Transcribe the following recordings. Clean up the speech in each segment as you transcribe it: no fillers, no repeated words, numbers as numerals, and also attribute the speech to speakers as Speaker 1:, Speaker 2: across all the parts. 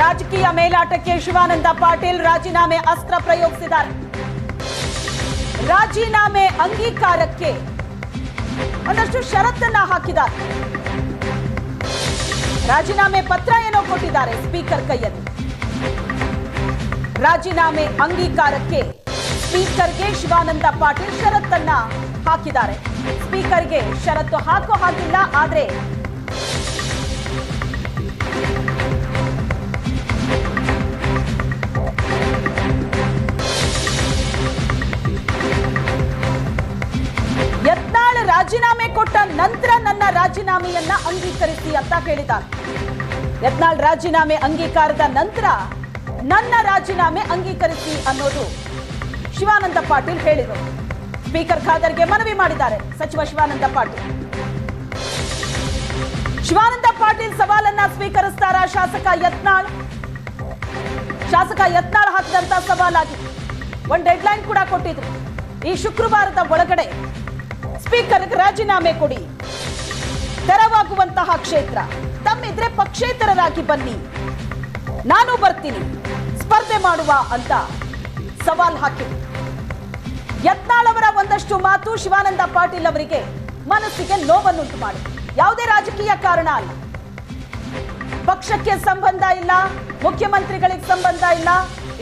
Speaker 1: ರಾಜಕೀಯ ಮೇಲಾಟಕ್ಕೆ ಶಿವಾನಂದ ಪಾಟೀಲ್ ರಾಜೀನಾಮೆ ಅಸ್ತ್ರ ಪ್ರಯೋಗಿಸಿದ್ದಾರೆ. ರಾಜೀನಾಮೆ ಅಂಗೀಕಾರಕ್ಕೆ ಒಂದಷ್ಟು ಷರತ್ತನ್ನ ಹಾಕಿದ್ದಾರೆ. ರಾಜೀನಾಮೆ ಪತ್ರ ಏನೋ ಕೊಟ್ಟಿದ್ದಾರೆ ಸ್ಪೀಕರ್ ಕೈಯಲ್ಲಿ. ರಾಜೀನಾಮೆ ಅಂಗೀಕಾರಕ್ಕೆ ಸ್ಪೀಕರ್ಗೆ ಶಿವಾನಂದ ಪಾಟೀಲ್ ಷರತ್ತನ್ನ ಹಾಕಿದ್ದಾರೆ. ಸ್ಪೀಕರ್ಗೆ ಷರತ್ತು ಹಾಕೋ ಹಾಕಿಲ್ಲ, ಆದ್ರೆ ಯತ್ನಾಳ್ ರಾಜೀನಾಮೆ ಕೊಟ್ಟ ನಂತರ ನನ್ನ ರಾಜೀನಾಮೆಯನ್ನ ಅಂಗೀಕರಿಸಿ ಅಂತ ಹೇಳಿದ್ದಾರೆ. ಯತ್ನಾಳ್ ರಾಜೀನಾಮೆ ಅಂಗೀಕಾರದ ನಂತರ ನನ್ನ ರಾಜೀನಾಮೆ ಅಂಗೀಕರಿಸಿ ಅನ್ನೋದು ಶಿವಾನಂದ ಪಾಟೀಲ್ ಹೇಳಿದರು. ಸ್ಪೀಕರ್ ಖಾದರ್ಗೆ ಮನವಿ ಮಾಡಿದ್ದಾರೆ ಸಚಿವ ಶಿವಾನಂದ ಪಾಟೀಲ್. ಶಿವಾನಂದ ಪಾಟೀಲ್ ಸವಾಲನ್ನ ಸ್ವೀಕರಿಸ್ತಾರ ಶಾಸಕ ಯತ್ನಾಳ್ ಹಾಕಿದಂತ ಸವಾಲಾಗಿದೆ. ಒಂದು ಡೆಡ್ಲೈನ್ ಕೂಡ ಕೊಟ್ಟಿದ್ರು. ಈ ಶುಕ್ರವಾರದ ಒಳಗಡೆ ಸ್ಪೀಕರ್ಗೆ ರಾಜೀನಾಮೆ ಕೊಡಿ, ತೆರವಾಗುವಂತಹ ಕ್ಷೇತ್ರ ತಮ್ಮಿದ್ರೆ ಪಕ್ಷೇತರರಾಗಿ ಬನ್ನಿ, ನಾನು ಬರ್ತೀನಿ, ಸ್ಪರ್ಧೆ ಮಾಡುವ ಅಂತ ಸವಾಲ್ ಹಾಕಿದ್ರು. ಯತ್ನಾಳ್ ಅವರ ಒಂದಷ್ಟು ಮಾತು ಶಿವಾನಂದ ಪಾಟೀಲ್ ಅವರಿಗೆ ಮನಸ್ಸಿಗೆ ನೋವನ್ನುಂಟು ಮಾಡಿ. ಯಾವುದೇ ರಾಜಕೀಯ ಕಾರಣ ಅಲ್ಲ, ಪಕ್ಷಕ್ಕೆ ಸಂಬಂಧ ಇಲ್ಲ, ಮುಖ್ಯಮಂತ್ರಿಗಳಿಗೆ ಸಂಬಂಧ ಇಲ್ಲ,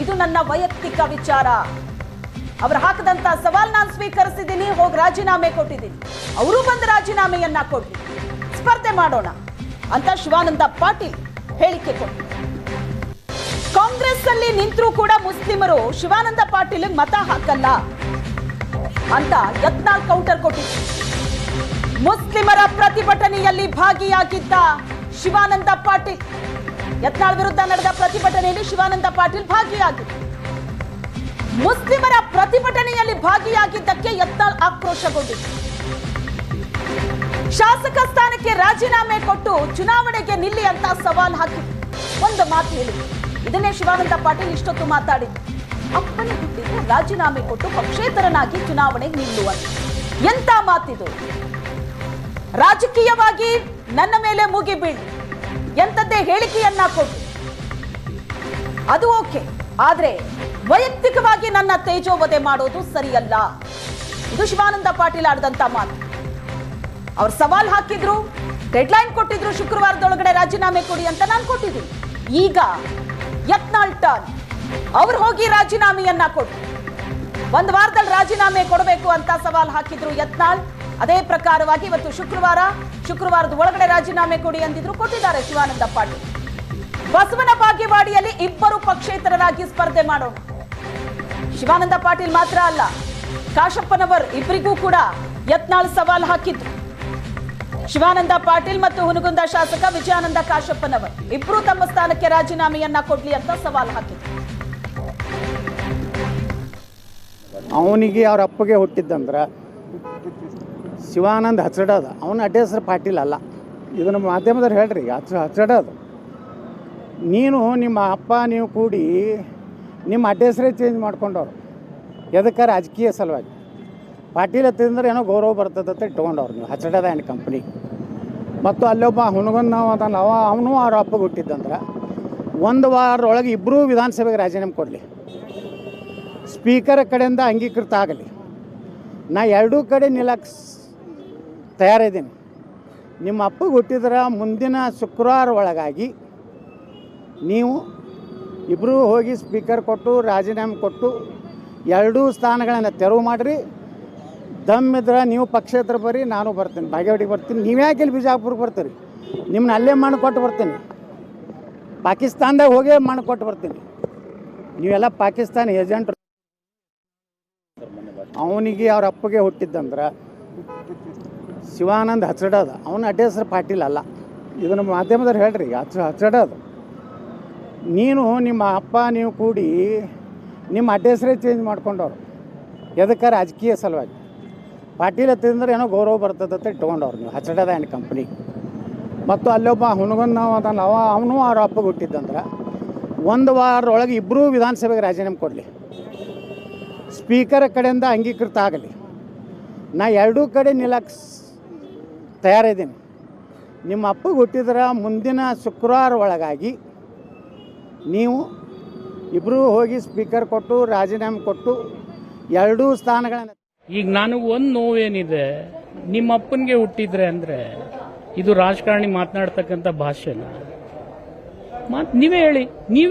Speaker 1: ಇದು ನನ್ನ ವೈಯಕ್ತಿಕ ವಿಚಾರ. ಅವರು ಹಾಕದಂತ ಸವಾಲ್ ನಾನು ಸ್ವೀಕರಿಸಿದ್ದೀನಿ, ಹೋಗಿ ರಾಜೀನಾಮೆ ಕೊಟ್ಟಿದ್ದೀನಿ, ಅವರು ಬಂದು ರಾಜೀನಾಮೆಯನ್ನ ಕೊಡ್ಲಿ, ಸ್ಪರ್ಧೆ ಮಾಡೋಣ ಅಂತ ಶಿವಾನಂದ ಪಾಟೀಲ್ ಹೇಳಿಕೆ ಕೊಟ್ಟರು. ಕಾಂಗ್ರೆಸ್ ಅಲ್ಲಿ ನಿಂತರೂ ಕೂಡ ಮುಸ್ಲಿಮರು ಶಿವಾನಂದ ಪಾಟೀಲ್ ಮತ ಹಾಕಲ್ಲ ಅಂತ ಯತ್ನಾಳ್ ಕೌಂಟರ್ ಕೊಟ್ಟಿದ್ರು. ಮುಸ್ಲಿಮರ ಪ್ರತಿಭಟನೆಯಲ್ಲಿ ಭಾಗಿಯಾಗಿದ್ದ ಶಿವಾನಂದ ಪಾಟೀಲ್, ಯತ್ನಾಳ್ ವಿರುದ್ಧ ನಡೆದ ಪ್ರತಿಭಟನೆಯಲ್ಲಿ ಶಿವಾನಂದ ಪಾಟೀಲ್ ಭಾಗಿಯಾಗಿದ್ದರು. ಮುಸ್ಲಿಮರ ಪ್ರತಿಭಟನೆಯಲ್ಲಿ ಭಾಗಿಯಾಗಿದ್ದಕ್ಕೆ ಯತ್ನಾಳ್ ಆಕ್ರೋಶಗೊಂಡಿದ್ದರು. ಶಾಸಕ ಸ್ಥಾನಕ್ಕೆ ರಾಜೀನಾಮೆ ಕೊಟ್ಟು ಚುನಾವಣೆಗೆ ನಿಲ್ಲಿ ಅಂತ ಸವಾಲ್ ಹಾಕಿದ್ರು. ಒಂದು ಮಾತು ಹೇಳಿದ್ರು, ಇದನ್ನೇ ಶಿವಾನಂದ ಪಾಟೀಲ್ ಇಷ್ಟೊತ್ತು ಮಾತಾಡಿದ್ರು. ಅಪ್ಪನೇ ಹುಟ್ಟಿದ್ರೆ ರಾಜೀನಾಮೆ ಕೊಟ್ಟು ಪಕ್ಷೇತರನಾಗಿ ಚುನಾವಣೆಗೆ ನಿಲ್ಲುವಂತ ಎಂತ ಮಾತಿದು? ರಾಜಕೀಯವಾಗಿ ನನ್ನ ಮೇಲೆ ಮುಗಿ ಬೀಳಿ ಎಂತದ್ದೇ ಹೇಳಿಕೆಯನ್ನ ಕೊಟ್ಟು ಅದು ಓಕೆ, ಆದ್ರೆ ವೈಯಕ್ತಿಕವಾಗಿ ನನ್ನ ತೇಜೋವಧೆ ಮಾಡೋದು ಸರಿಯಲ್ಲ. ಇದು ಶಿವಾನಂದ ಪಾಟೀಲ್ ಆಡಿದಂತ ಮಾತು. ಅವ್ರು ಸವಾಲ್ ಹಾಕಿದ್ರು, ಡೆಡ್ಲೈನ್ ಕೊಟ್ಟಿದ್ರು, ಶುಕ್ರವಾರದೊಳಗಡೆ ರಾಜೀನಾಮೆ ಕೊಡಿ ಅಂತ ನಾನು ಕೊಟ್ಟಿದ್ದೀನಿ. ಈಗ ಯತ್ನಾಳ್ ಟರ್ನ್, ಅವ್ರು ಹೋಗಿ ರಾಜೀನಾಮೆಯನ್ನ ಕೊಟ್ಟು ಒಂದು ವಾರದಲ್ಲಿ ರಾಜೀನಾಮೆ ಕೊಡಬೇಕು ಅಂತ ಸವಾಲ್ ಹಾಕಿದ್ರು ಯತ್ನಾಳ್. ಅದೇ ಪ್ರಕಾರವಾಗಿ ಇವತ್ತು ಶುಕ್ರವಾರದ ಒಳಗಡೆ ರಾಜೀನಾಮೆ ಕೊಡಿ ಅಂದಿದ್ರು, ಕೊಟ್ಟಿದ್ದಾರೆ ಶಿವಾನಂದ ಪಾಟೀಲ್. ಬಸವನ ಬಾಗೇವಾಡಿಯಲ್ಲಿ ಇಬ್ಬರು ಪಕ್ಷೇತರರಾಗಿ ಸ್ಪರ್ಧೆ ಮಾಡೋಣ. ಶಿವಾನಂದ ಪಾಟೀಲ್ ಮಾತ್ರ ಅಲ್ಲ, ಕಾಶಪ್ಪನವರ್ ಇಬ್ಬರಿಗೂ ಕೂಡ ಯತ್ನಾಳ್ ಸವಾಲ್ ಹಾಕಿದ್ರು. ಶಿವಾನಂದ ಪಾಟೀಲ್ ಮತ್ತು ಹುನಗುಂದ ಶಾಸಕ ವಿಜಯಾನಂದ ಕಾಶಪ್ಪನವರ್ ಇಬ್ಬರು ತಮ್ಮ ಸ್ಥಾನಕ್ಕೆ ರಾಜೀನಾಮೆಯನ್ನ ಕೊಡ್ಲಿ ಅಂತ ಸವಾಲ್ ಹಾಕಿದ್ರು.
Speaker 2: ಅವನಿಗೆ ಅವ್ರ ಅಪ್ಪಗೆ ಹುಟ್ಟಿದ್ದಂದ್ರೆ ಶಿವಾನಂದ ಹಚ್ಚಡೋದು, ಅವನ ಅಡ್ಡ ಹೆಸರು ಪಾಟೀಲ್ ಅಲ್ಲ. ಇದನ್ನು ಮಾಧ್ಯಮದವ್ರು ಹೇಳ್ರಿ, ಹಚ್ಚಡೋದು. ನೀನು ನಿಮ್ಮ ಅಪ್ಪ ನೀವು ಕೂಡಿ ನಿಮ್ಮ ಅಡ್ಡ ಹೆಸರೇ ಚೇಂಜ್ ಮಾಡ್ಕೊಂಡವ್ರು. ಎದಕ್ಕೆ? ರಾಜಕೀಯ ಸಲುವಾಗಿ. ಪಾಟೀಲ್ ಹತ್ತಿದ್ರೆ ಏನೋ ಗೌರವ ಬರ್ತದಂತ ಇಟ್ಕೊಂಡವ್ರು ನೀವು ಹಚ್ಚಡದ ಆ್ಯಂಡ್ ಕಂಪ್ನಿ. ಮತ್ತು ಅಲ್ಲೊಬ್ಬ ಹುನಗನ್ನ ಅದನ್ನ ಅವನು ಅವ್ರ ಅಪ್ಪಗೆ ಹುಟ್ಟಿದ್ದಂದ್ರೆ ಒಂದು ವಾರದೊಳಗೆ ಇಬ್ಬರೂ ವಿಧಾನಸಭೆಗೆ ರಾಜೀನಾಮೆ ಕೊಡಲಿ, ಸ್ಪೀಕರ್ ಕಡೆಯಿಂದ ಅಂಗೀಕೃತ ಆಗಲಿ. ನಾ ಎರಡೂ ಕಡೆ ನಿಲ್ಲಕ್ಕೆ ತಯಾರಿದ್ದೀನಿ. ನಿಮ್ಮ ಅಪ್ಪಗೆ ಹುಟ್ಟಿದ್ರೆ ಮುಂದಿನ ಶುಕ್ರವಾರ ಒಳಗಾಗಿ ನೀವು ಇಬ್ಬರೂ ಹೋಗಿ ಸ್ಪೀಕರ್ ಕೊಟ್ಟು ರಾಜೀನಾಮೆ ಕೊಟ್ಟು ಎರಡೂ ಸ್ಥಾನಗಳನ್ನು ತೆರವು ಮಾಡಿರಿ. ದಮ್ಮಿದ್ರೆ ನೀವು ಪಕ್ಷೇತರ ಬರ್ರಿ, ನಾನು ಬರ್ತೀನಿ, ಬಾಗೇವಾಡಿಗೆ ಬರ್ತೀನಿ. ನೀವ್ಯಾಕೆ ಇಲ್ಲಿ ಬಿಜಾಪುರಕ್ಕೆ ಬರ್ತೀರಿ? ನಿಮ್ಮನ್ನ ಅಲ್ಲೇ ಮಾಡಿಕೊಟ್ಟು ಬರ್ತೀನಿ. ಪಾಕಿಸ್ತಾನದಾಗ ಹೋಗೇ ಮಾಡಿಕೊಟ್ಟು ಬರ್ತೀನಿ. ನೀವೆಲ್ಲ ಪಾಕಿಸ್ತಾನ ಏಜೆಂಟ್ರು. ಅವನಿಗೆ ಅವ್ರ ಅಪ್ಪಗೆ ಹುಟ್ಟಿದ್ದಂದ್ರೆ ಶಿವಾನಂದ ಹಚ್ಚಡೋದು, ಅವನ ಅಡ್ಡ ಹೆಸರು ಪಾಟೀಲ್ ಅಲ್ಲ. ಇದನ್ನು ಮಾಧ್ಯಮದವ್ರು ಹೇಳ್ರಿ, ಹಚ್ಚಡೋದು. ನೀನು ನಿಮ್ಮ ಅಪ್ಪ ನೀವು ಕೂಡಿ ನಿಮ್ಮ ಅಡ್ಡ ಹೆಸರೇ ಚೇಂಜ್ ಮಾಡ್ಕೊಂಡವ್ರು. ಎದಕ್ಕೆ? ರಾಜಕೀಯ ಸಲುವಾಗಿ. ಪಾಟೀಲ್ ಹತ್ತಿದ್ರೆ ಏನೋ ಗೌರವ ಬರ್ತದಂತ ಇಟ್ಕೊಂಡವ್ರು ನೀವು ಹಚ್ಚಡದ ಆ್ಯಂಡ್ ಕಂಪ್ನಿ. ಮತ್ತು ಅಲ್ಲೊಬ್ಬ ಹುನಗನ್ನ ಅದನ್ನ ಅವನು ಅವ್ರ ಅಪ್ಪಗೆ ಹುಟ್ಟಿದ್ದಂದ್ರೆ ಒಂದು ವಾರದೊಳಗೆ ಇಬ್ಬರೂ ವಿಧಾನಸಭೆಗೆ ರಾಜೀನಾಮೆ ಕೊಡಲಿ, ಸ್ಪೀಕರ್ ಕಡೆಯಿಂದ ಅಂಗೀಕೃತ ಆಗಲಿ. ನಾ ಎರಡೂ ಕಡೆ ನಿಲ್ಲಕ್ಕೆ ತಯಾರಿದ್ದೀನಿ. ನಿಮ್ಮ ಅಪ್ಪಗೆ ಹುಟ್ಟಿದ್ರೆ ಮುಂದಿನ ಶುಕ್ರವಾರ ಒಳಗಾಗಿ ನೀವು ಇಬ್ಬರೂ ಹೋಗಿ ಸ್ಪೀಕರ್ ಕೊಟ್ಟು ರಾಜೀನಾಮೆ ಕೊಟ್ಟು 2 ಸ್ಥಾನಗಳನ್ನು.
Speaker 3: ಈಗ ನನಗೆ ಒಂದು ನೋವೇನಿದೆ, ನಿಮ್ಮ ಅಪ್ಪನಿಗೆ ಹುಟ್ಟಿದ್ರೆ ಅಂದರೆ ಇದು ರಾಜಕಾರಣಿ ಮಾತನಾಡ್ತಕ್ಕಂಥ ಭಾಷೆನ ನೀವೇ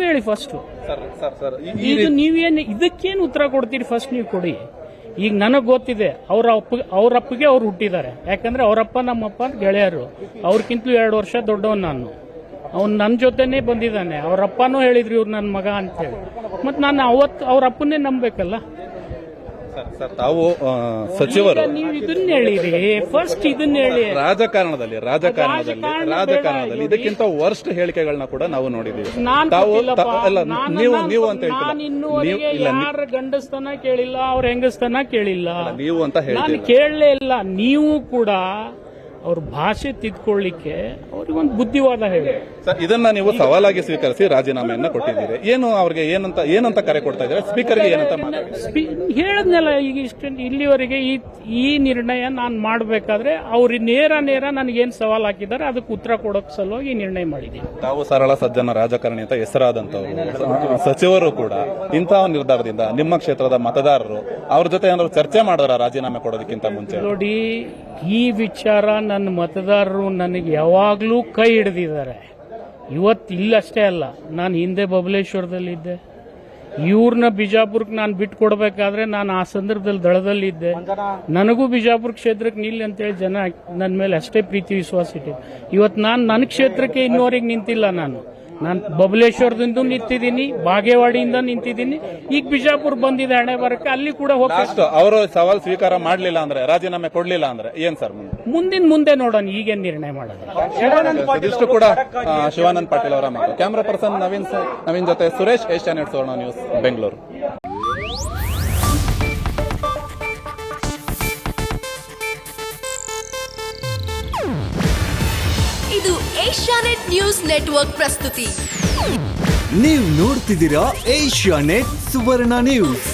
Speaker 3: ಹೇಳಿ ಫಸ್ಟು. ಇದು ನೀವೇನು ಇದಕ್ಕೇನು ಉತ್ತರ ಕೊಡ್ತೀರಿ ಫಸ್ಟ್ ನೀವು ಕೊಡಿ. ಈಗ ನನಗೆ ಗೊತ್ತಿದೆ ಅವ್ರ ಅಪ್ಪಗೆ ಅವ್ರು ಹುಟ್ಟಿದ್ದಾರೆ, ಯಾಕಂದ್ರೆ ಅವರಪ್ಪ ನಮ್ಮಪ್ಪ ಗೆಳೆಯರು, ಅವ್ರಿಗಿಂತಲೂ 2 ವರ್ಷ ದೊಡ್ಡವನು ನಾನು. ಅವ್ನು ನನ್ನ ಜೊತೆನೇ ಬಂದಿದ್ದಾನೆ, ಅವರಪ್ಪನೂ ಹೇಳಿದ್ರು ಇವ್ರು ನನ್ನ ಮಗ ಅಂತೇಳಿ. ಮತ್ತು ನಾನು ಅವ್ರ ಅಪ್ಪನ್ನೇ ನಂಬಬೇಕಲ್ಲ.
Speaker 4: ಸರ್ ತಾವು ಸಚಿವರು
Speaker 3: ನೀವು ಇದನ್ನ ಹೇಳಿರಿ ಫಸ್ಟ್, ಇದನ್ನ ಹೇಳಿ.
Speaker 4: ರಾಜಕಾರಣದಲ್ಲಿ ಇದಕ್ಕಿಂತ ವರ್ಸ್ಟ್ ಹೇಳಿಕೆಗಳನ್ನ ಕೂಡ ನಾವು ನೋಡಿದ್ದೀವಿ. ತಾವು ನೀವು ಅಂತ
Speaker 3: ಇನ್ನೂವರೆಗೆ ಯಾರ ಗಂಡಸ್ತನ ಕೇಳಿಲ್ಲ, ಅವ್ರ ಹೆಂಗಸ್ತನ ಕೇಳಿಲ್ಲ,
Speaker 4: ನೀವು ಅಂತ
Speaker 3: ನಾನು
Speaker 4: ಹೇಳ್ತೀವಿ.
Speaker 3: ಕೇಳಲೇ ಇಲ್ಲ. ನೀವು ಕೂಡ ಅವ್ರ ಭಾಷೆ ತಿದ್ಕೊಳ್ಳಿಕ್ಕೆ ಅವ್ರಿಗೊಂದು ಬುದ್ಧಿವಾದ ಹೇಳಿ.
Speaker 4: ಸರ್ ಇದನ್ನ ನೀವು ಸವಾಲಾಗಿ ಸ್ವೀಕರಿಸಿ ರಾಜೀನಾಮೆಯನ್ನ ಕೊಟ್ಟಿದ್ದೀರಿ. ಏನು ಅವ್ರಿಗೆ ಏನಂತ ಕರೆ ಕೊಡ್ತಾ ಇದ್ದಾರೆ, ಸ್ಪೀಕರ್ಗೆ ಏನಂತ
Speaker 3: ಹೇಳದ್ನಲ್ಲ ಈಗ ಇಲ್ಲಿವರೆಗೆ ಈ ನಿರ್ಣಯ ನಾನು ಮಾಡಬೇಕಾದ್ರೆ ಅವ್ರು ನೇರ ನನಗೇನು ಸವಾಲ್ ಹಾಕಿದ್ದಾರೆ ಅದಕ್ಕೆ ಉತ್ತರ ಕೊಡೋಕೆ ಸಲುವಾಗಿ ಈ ನಿರ್ಣಯ ಮಾಡಿದ್ದೀನಿ.
Speaker 4: ತಾವು ಸರಳ ಸಜ್ಜನ ರಾಜಕಾರಣಿ ಅಂತ ಹೆಸರಾದಂತವರು ಸಚಿವರು ಕೂಡ ಇಂತಹ ನಿರ್ಧಾರದಿಂದ ನಿಮ್ಮ ಕ್ಷೇತ್ರದ ಮತದಾರರು ಅವ್ರ ಜೊತೆ ಏನಾದ್ರು ಚರ್ಚೆ ಮಾಡೋರ ರಾಜೀನಾಮೆ ಕೊಡೋದಕ್ಕಿಂತ ಮುಂಚೆ?
Speaker 3: ನೋಡಿ, ಈ ವಿಚಾರ ನನ್ನ ಮತದಾರರು ನನಗೆ ಯಾವಾಗಲೂ ಕೈ ಹಿಡಿದಿದ್ದಾರೆ. ಇಲ್ಲಷ್ಟೇ ಅಲ್ಲ, ನಾನು ಹಿಂದೆ ಬಬಲೇಶ್ವರದಲ್ಲಿದ್ದೆ. ಇವ್ರನ್ನ ಬಿಜಾಪುರಕ್ಕೆ ನಾನು ಬಿಟ್ಟು ಕೊಡಬೇಕಾದ್ರೆ ನಾನು ಆ ಸಂದರ್ಭದಲ್ಲಿ ದಳದಲ್ಲಿದ್ದೆ. ನನಗೂ ಬಿಜಾಪುರ ಕ್ಷೇತ್ರಕ್ಕೆ ನಿಲ್ಲಿ ಅಂತೇಳಿ ಜನ ನನ್ನ ಮೇಲೆ ಅಷ್ಟೇ ಪ್ರೀತಿ ವಿಶ್ವಾಸ ಇಟ್ಟಿದ್ದೆ. ಇವತ್ತು ನಾನು ನನ್ನ ಕ್ಷೇತ್ರಕ್ಕೆ ಇನ್ನೂವರೆಗೆ ನಿಂತಿಲ್ಲ. ನಾನು ಬಬಲೇಶ್ವರದಿಂದ ನಿಂತಿದ್ದೀನಿ, ಬಾಗೇವಾಡಿಯಿಂದ ನಿಂತಿದ್ದೀನಿ. ಈಗ ಬಿಜಾಪುರ ಬಂದಿದೆ ಹಣೆ ಬರಕ್ಕೆ, ಅಲ್ಲಿ ಕೂಡ ಹೋಗ್ತಾರೆ.
Speaker 4: ಅವರು ಸವಾಲ್ ಸ್ವೀಕಾರ ಮಾಡಲಿಲ್ಲ ಅಂದ್ರೆ, ರಾಜೀನಾಮೆ ಕೊಡ್ಲಿಲ್ಲ ಅಂದ್ರೆ ಏನ್ ಸರ್
Speaker 3: ಮುಂದೆ ನೋಡೋಣ ಈಗೇನ್ ನಿರ್ಣಯ ಮಾಡೋದು.
Speaker 4: ಇದಿಷ್ಟು ಕೂಡ ಶಿವಾನಂದ್ ಪಾಟೀಲ್ ಅವರ ಮಾತು. ಕ್ಯಾಮರಾ ಪರ್ಸನ್ ನವೀನ್ ಜೊತೆ ಸುರೇಶ್, ಏಷ್ಯಾನೆಟ್ ಸುವರ್ಣ ನ್ಯೂಸ್, ಬೆಂಗಳೂರು.
Speaker 5: ಇದು ಏಷ್ಯಾನೆಟ್ ನ್ಯೂಸ್ ನೆಟ್ವರ್ಕ್ ಪ್ರಸ್ತುತಿ.
Speaker 6: ನೀವು ನೋಡ್ತಿದ್ದೀರಾ ಏಷ್ಯಾನೆಟ್ ಸುವರ್ಣ ನ್ಯೂಸ್.